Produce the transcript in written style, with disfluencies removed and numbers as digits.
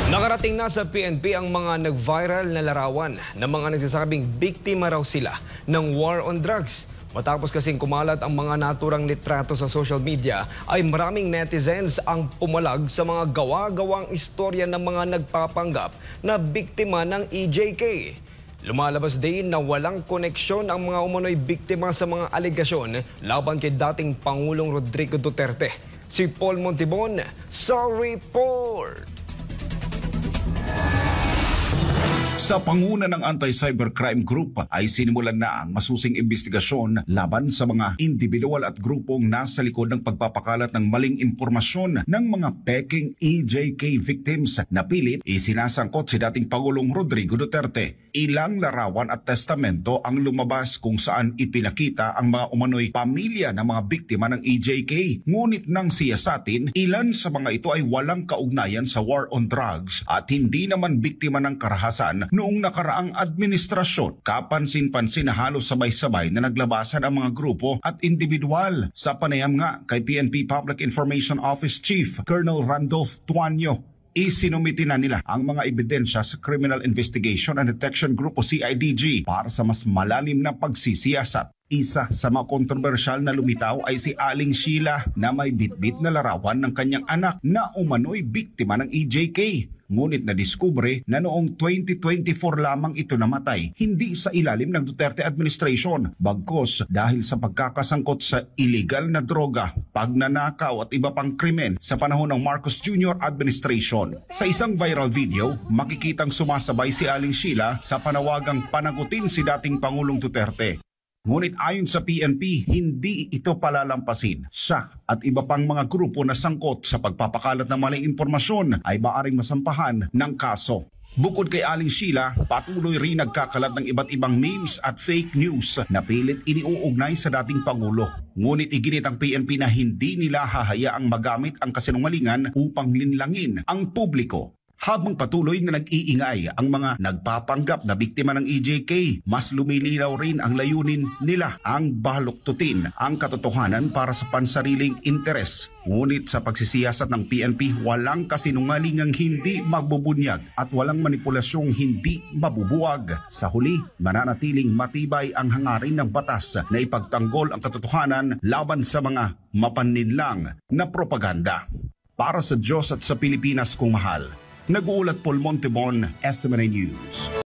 Nakarating na sa PNP ang mga nag-viral na larawan ng mga nagsasabing biktima raw sila ng war on drugs. Matapos kasing kumalat ang mga naturang litrato sa social media, ay maraming netizens ang pumalag sa mga gawa-gawang istorya ng mga nagpapanggap na biktima ng EJK. Lumalabas din na walang koneksyon ang mga umano'y biktima sa mga alegasyon laban kay dating Pangulong Rodrigo Duterte. Si Paul Montibon sa report. Sa panguna ng Anti-Cybercrime Group ay sinimulan na ang masusing investigasyon laban sa mga individual at grupong nasa likod ng pagpapakalat ng maling impormasyon ng mga peking EJK victims na pilit isinasangkot si dating Pangulong Rodrigo Duterte. Ilang larawan at testamento ang lumabas kung saan ipinakita ang mga umano'y pamilya ng mga biktima ng EJK. Ngunit nang siyasatin, ilan sa mga ito ay walang kaugnayan sa war on drugs at hindi naman biktima ng karahasan noong nakaraang administrasyon. Kapansin-pansin na halos sabay-sabay na naglabasan ang mga grupo at individual. Sa panayam nga kay PNP Public Information Office Chief Colonel Randolph Tuanyo, isinumiti na nila ang mga ebidensya sa Criminal Investigation and Detection Group o CIDG para sa mas malalim na pagsisiyasat. Isa sa mga kontrobersyal na lumitaw ay si Aling Sheila na may bitbit na larawan ng kanyang anak na umano'y biktima ng EJK. Ngunit nadiskubre na noong 2024 lamang ito namatay, hindi sa ilalim ng Duterte administration, bagkos dahil sa pagkakasangkot sa illegal na droga, pagnanakaw at iba pang krimen sa panahon ng Marcos Jr. administration. Sa isang viral video, makikitang sumasabay si Aling Sheila sa panawagang panagutin si dating Pangulong Duterte. Ngunit ayon sa PNP, hindi ito palalampasin. Siya at iba pang mga grupo na sangkot sa pagpapakalat ng maling impormasyon ay maaaring masampahan ng kaso. Bukod kay Aling Sheila, patuloy rin nagkakalat ng iba't ibang memes at fake news na pilit iniuugnay sa dating Pangulo. Ngunit iginit ang PNP na hindi nila hahayaang magamit ang kasinungalingan upang linlangin ang publiko. Habang patuloy na nag-iingay ang mga nagpapanggap na biktima ng EJK, mas lumilinaw rin ang layunin nila ang baluktutin ang katotohanan para sa pansariling interes. Ngunit sa pagsisiyasat ng PNP, walang kasinungalingang hindi magbubunyag at walang manipulasyong hindi mabubuwag. Sa huli, mananatiling matibay ang hangarin ng batas na ipagtanggol ang katotohanan laban sa mga mapaninlang na propaganda. Para sa Diyos at sa Pilipinas kung mahal, nag-uulat Paul Montibon, SMNA News.